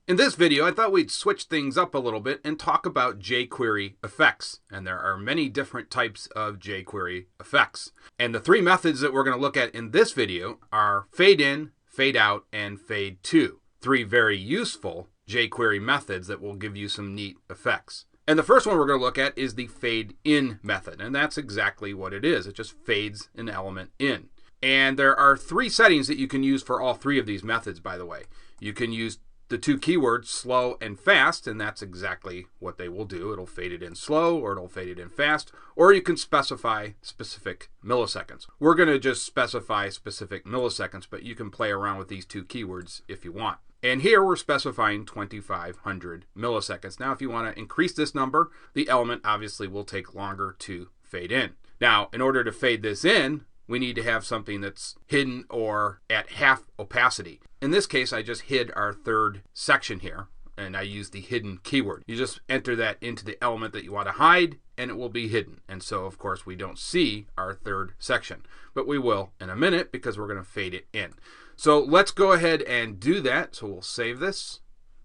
In this video, I thought we'd switch things up a little bit and talk about JQuery effects. And there are many different types of JQuery effects. And the three methods that we're going to look at in this video are fade in, fade out, and fade to. Three very useful JQuery methods that will give you some neat effects. And the first one we're going to look at is the fade in method. And that's exactly what it is. It just fades an element in. And there are three settings that you can use for all three of these methods, by the way. You can use the two keywords slow and fast, and that's exactly what they will do. It'll fade it in slow or it'll fade it in fast, or you can specify specific milliseconds. We're going to just specify specific milliseconds, but you can play around with these two keywords if you want. And here we're specifying 2500 milliseconds. Now, if you want to increase this number, the element obviously will take longer to fade in. Now, in order to fade this in, we need to have something that's hidden or at half opacity. In this case, I just hid our third section here, and I used the hidden keyword. You just enter that into the element that you want to hide, and it will be hidden. And so, of course, we don't see our third section, but we will in a minute because we're going to fade it in. So let's go ahead and do that. So we'll save this.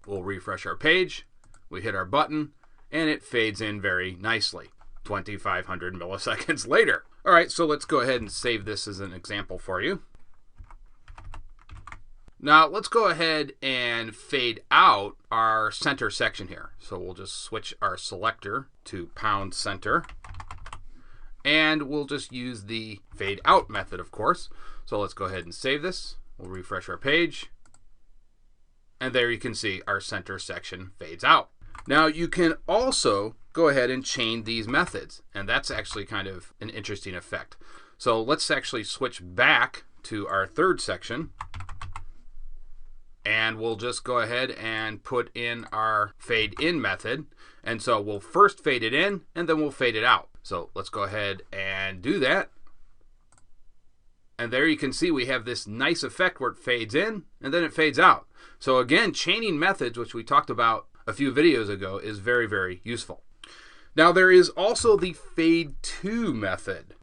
We'll refresh our page. We hit our button, and it fades in very nicely. 2500 milliseconds later. All right, so let's go ahead and save this as an example for you. Now let's go ahead and fade out our center section here. So we'll just switch our selector to £center. And we'll just use the fade out method, of course. So let's go ahead and save this. We'll refresh our page. And there you can see our center section fades out. Now you can also go ahead and chain these methods, and that's actually kind of an interesting effect. So let's actually switch back to our third section, and we'll just go ahead and put in our fade in method. And so we'll first fade it in, and then we'll fade it out. So let's go ahead and do that. And there you can see we have this nice effect where it fades in, and then it fades out. So again, chaining methods, which we talked about a few videos ago, is very, very useful. Now there is also the fade to method.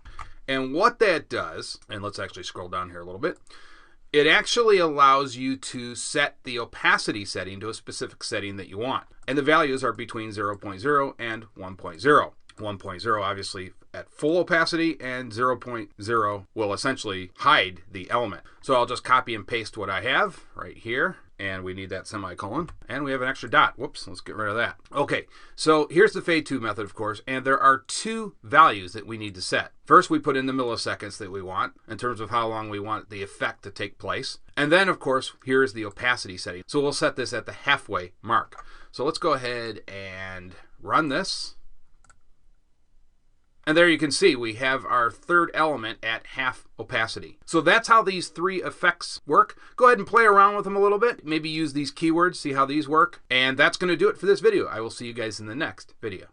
And what that does, and let's actually scroll down here a little bit, it actually allows you to set the opacity setting to a specific setting that you want. And the values are between 0.0 and 1.0. 1.0 obviously at full opacity, and 0.0 will essentially hide the element. So I'll just copy and paste what I have right here. And we need that semicolon, and we have an extra dot. Whoops, let's get rid of that. Okay, so here's the fade to method, of course, and there are two values that we need to set. First, we put in the milliseconds that we want in terms of how long we want the effect to take place. And then, of course, here's the opacity setting. So we'll set this at the halfway mark. So let's go ahead and run this. And there you can see we have our third element at half opacity. So that's how these three effects work. Go ahead and play around with them a little bit. Maybe use these keywords, see how these work. And that's going to do it for this video. I will see you guys in the next video.